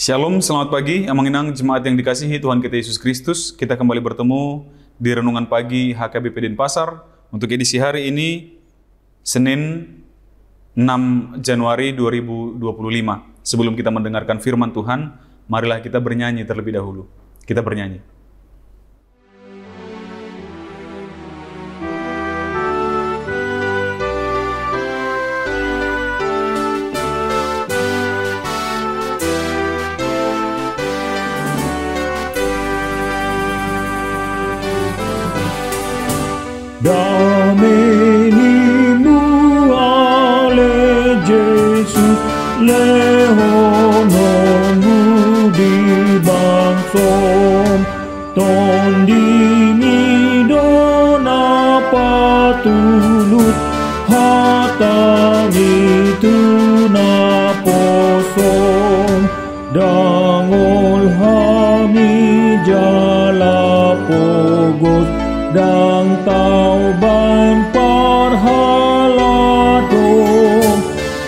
Shalom, selamat pagi, Amanginang jemaat yang dikasihi Tuhan kita Yesus Kristus. Kita kembali bertemu di Renungan Pagi HKBP Denpasar untuk edisi hari ini, Senin 6 Januari 2025. Sebelum kita mendengarkan firman Tuhan, marilah kita bernyanyi terlebih dahulu. Kita bernyanyi. Damenimu ale Jesus lehonomu di bangsom tondimi dona patulut hatangi tuna posom dangol hami jala pogos dang tauban parhaladom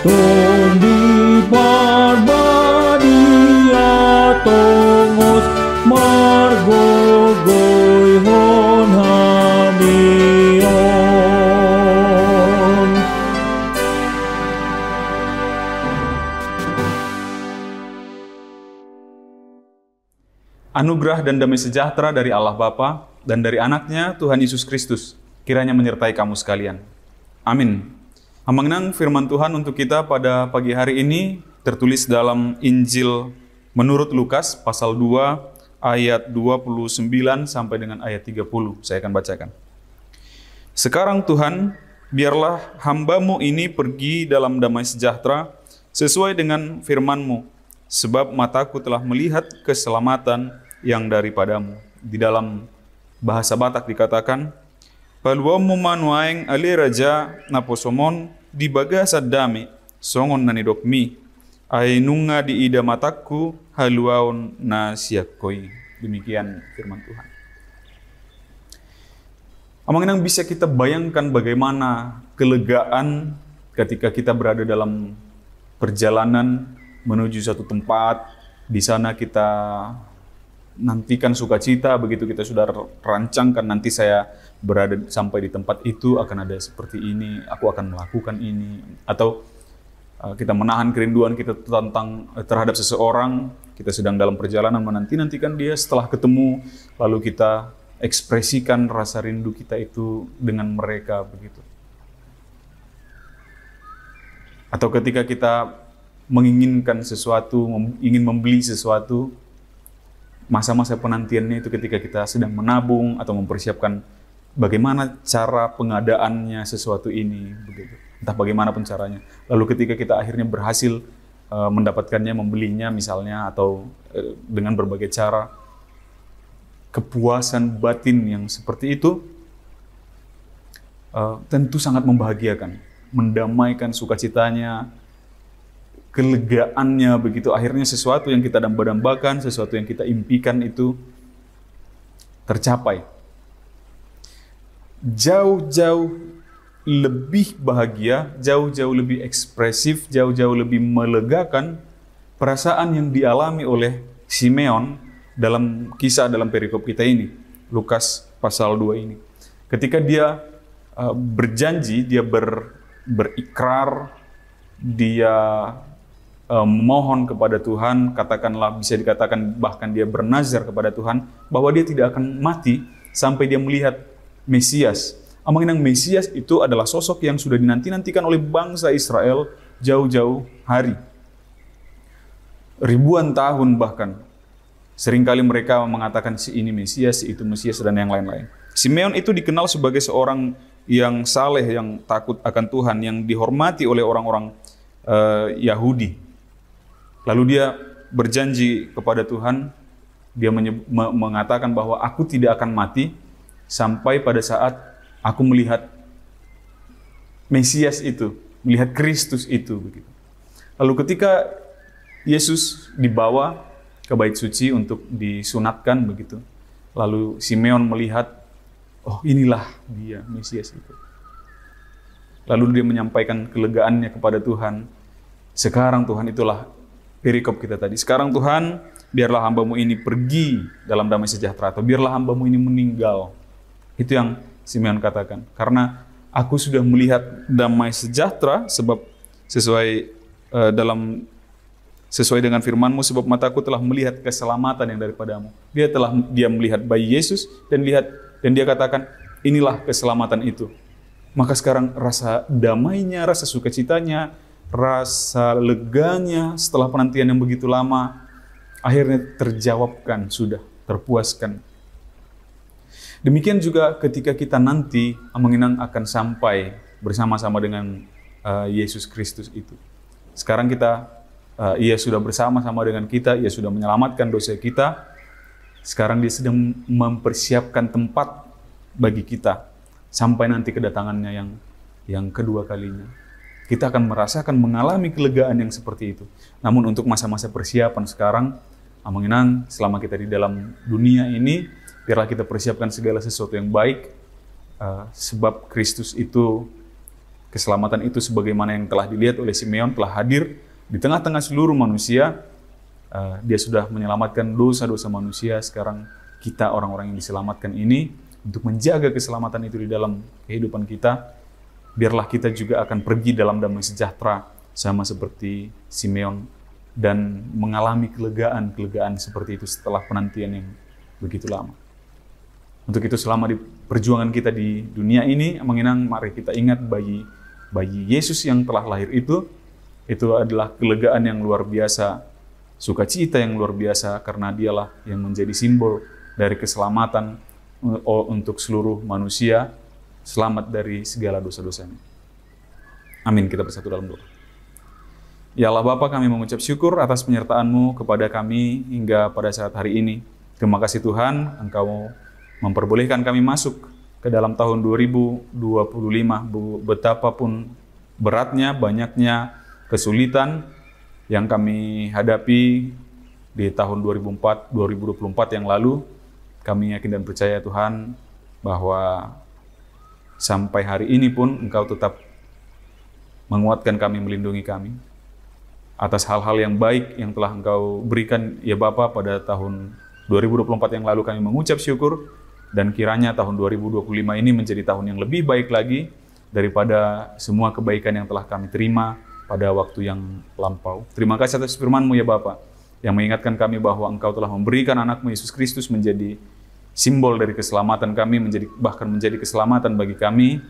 tondi barbadia tongos margogoy hon hamion. Anugerah dan damai sejahtera dari Allah Bapa dan dari anaknya Tuhan Yesus Kristus kiranya menyertai kamu sekalian. Amin. Amanginang firman Tuhan untuk kita pada pagi hari ini tertulis dalam Injil menurut Lukas pasal 2 ayat 29 sampai dengan ayat 30. Saya akan bacakan. Sekarang Tuhan, biarlah hamba-Mu ini pergi dalam damai sejahtera sesuai dengan firman-Mu, sebab mataku telah melihat keselamatan yang daripada-Mu. Di dalam bahasa Batak dikatakan, Paluamu manuaeng ali raja naposomon di bagasa dami songon nanidokmi ainunga di ida mataku haluaon na siakoi. Demikian firman Tuhan. Amanginang bisa kita bayangkan bagaimana kelegaan ketika kita berada dalam perjalanan menuju satu tempat. Di sana kita nantikan sukacita, begitu kita sudah rancangkan nanti saya berada sampai di tempat itu akan ada seperti ini, aku akan melakukan ini, atau kita menahan kerinduan kita tentang terhadap seseorang, kita sedang dalam perjalanan menanti-nantikan dia, setelah ketemu lalu kita ekspresikan rasa rindu kita itu dengan mereka begitu. Atau ketika kita menginginkan sesuatu, ingin membeli sesuatu, masa-masa penantiannya itu ketika kita sedang menabung atau mempersiapkan bagaimana cara pengadaannya sesuatu ini, begitu. Entah bagaimanapun caranya. Lalu ketika kita akhirnya berhasil mendapatkannya, membelinya misalnya, atau dengan berbagai cara, kepuasan batin yang seperti itu tentu sangat membahagiakan, mendamaikan sukacitanya, kelegaannya begitu. Akhirnya sesuatu yang kita damba-dambakan, sesuatu yang kita impikan itu tercapai. Jauh-jauh lebih bahagia, jauh-jauh lebih ekspresif, jauh-jauh lebih melegakan perasaan yang dialami oleh Simeon dalam kisah dalam perikop kita ini, Lukas pasal 2 ini. Ketika dia berjanji, dia berikrar, dia memohon kepada Tuhan, katakanlah bisa dikatakan bahkan dia bernazar kepada Tuhan bahwa dia tidak akan mati sampai dia melihat Mesias. Amanginang Mesias itu adalah sosok yang sudah dinanti-nantikan oleh bangsa Israel jauh-jauh hari. Ribuan tahun bahkan. Seringkali mereka mengatakan si ini Mesias, si itu Mesias, dan yang lain-lain. Simeon itu dikenal sebagai seorang yang saleh, yang takut akan Tuhan, yang dihormati oleh orang-orang Yahudi. Lalu dia berjanji kepada Tuhan, dia mengatakan bahwa aku tidak akan mati sampai pada saat aku melihat Mesias itu, melihat Kristus itu. Begitu. Lalu ketika Yesus dibawa ke bait suci untuk disunatkan begitu, lalu Simeon melihat, oh inilah dia Mesias itu. Lalu dia menyampaikan kelegaannya kepada Tuhan. Sekarang Tuhan itulah perikop kita tadi. Sekarang Tuhan, biarlah hamba-Mu ini pergi dalam damai sejahtera, atau biarlah hamba-Mu ini meninggal. Itu yang Simeon katakan. Karena aku sudah melihat damai sejahtera, sebab sesuai dengan firman-Mu, sebab mataku telah melihat keselamatan yang daripadamu. Dia melihat bayi Yesus dan dia katakan, inilah keselamatan itu. Maka sekarang rasa damainya, rasa sukacitanya, rasa leganya setelah penantian yang begitu lama akhirnya terjawabkan, sudah terpuaskan. Demikian juga ketika kita nanti mengenang akan sampai bersama-sama dengan Yesus Kristus itu. Sekarang Ia sudah bersama-sama dengan kita, Ia sudah menyelamatkan dosa kita. Sekarang Dia sedang mempersiapkan tempat bagi kita sampai nanti kedatangannya yang kedua kalinya. Kita akan merasakan, mengalami kelegaan yang seperti itu. Namun untuk masa-masa persiapan sekarang, mengenang selama kita di dalam dunia ini, biarlah kita persiapkan segala sesuatu yang baik, sebab Kristus itu, keselamatan itu sebagaimana yang telah dilihat oleh Simeon, telah hadir di tengah-tengah seluruh manusia. Dia sudah menyelamatkan dosa-dosa manusia. Sekarang kita orang-orang yang diselamatkan ini, untuk menjaga keselamatan itu di dalam kehidupan kita, biarlah kita juga akan pergi dalam damai sejahtera sama seperti Simeon dan mengalami kelegaan seperti itu setelah penantian yang begitu lama. Untuk itu selama di perjuangan kita di dunia ini, mengenang, mari kita ingat bayi Yesus yang telah lahir itu adalah kelegaan yang luar biasa, sukacita yang luar biasa, karena dialah yang menjadi simbol dari keselamatan untuk seluruh manusia, selamat dari segala dosa-dosanya. Amin. Kita bersatu dalam doa. Ya Allah Bapa, kami mengucap syukur atas penyertaan-Mu kepada kami hingga pada saat hari ini. Terima kasih Tuhan, Engkau memperbolehkan kami masuk ke dalam tahun 2025. Betapapun beratnya, banyaknya kesulitan yang kami hadapi di tahun 2024 yang lalu, kami yakin dan percaya Tuhan bahwa sampai hari ini pun Engkau tetap menguatkan kami, melindungi kami atas hal-hal yang baik yang telah Engkau berikan ya Bapa pada tahun 2024 yang lalu. Kami mengucap syukur, dan kiranya tahun 2025 ini menjadi tahun yang lebih baik lagi daripada semua kebaikan yang telah kami terima pada waktu yang lampau. Terima kasih atas firman-Mu ya Bapa, yang mengingatkan kami bahwa Engkau telah memberikan anak-Mu Yesus Kristus menjadi simbol dari keselamatan kami, bahkan menjadi keselamatan bagi kami,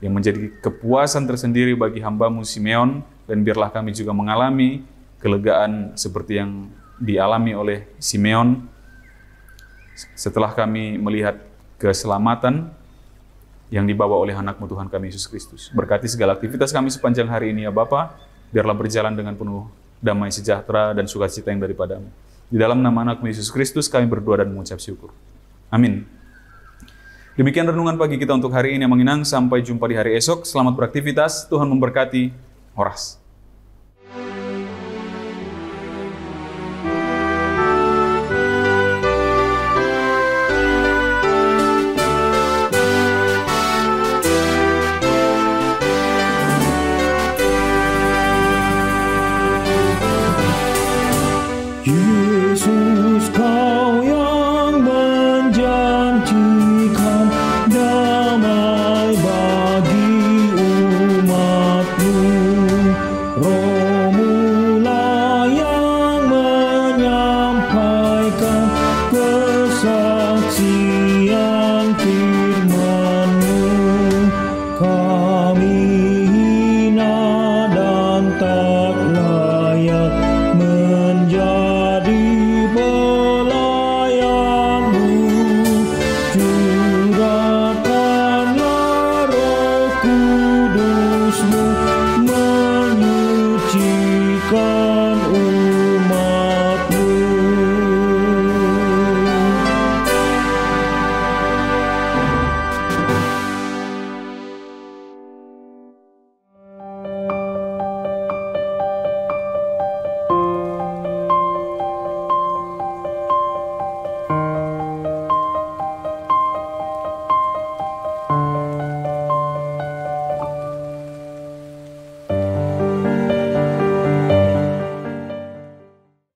yang menjadi kepuasan tersendiri bagi hamba-Mu Simeon, dan biarlah kami juga mengalami kelegaan seperti yang dialami oleh Simeon setelah kami melihat keselamatan yang dibawa oleh anak-Mu Tuhan kami Yesus Kristus. Berkati segala aktivitas kami sepanjang hari ini ya Bapa, biarlah berjalan dengan penuh damai sejahtera dan sukacita yang daripada-Mu. Di dalam nama anak-Mu Yesus Kristus kami berdoa dan mengucap syukur. Amin. Demikian renungan pagi kita untuk hari ini yang mengenang. Sampai jumpa di hari esok. Selamat beraktivitas. Tuhan memberkati. Horas. Yesus, Kau yang menjanjikan damai bagi umat-Mu. Roh-Mu lah yang menyampaikan kesaksian.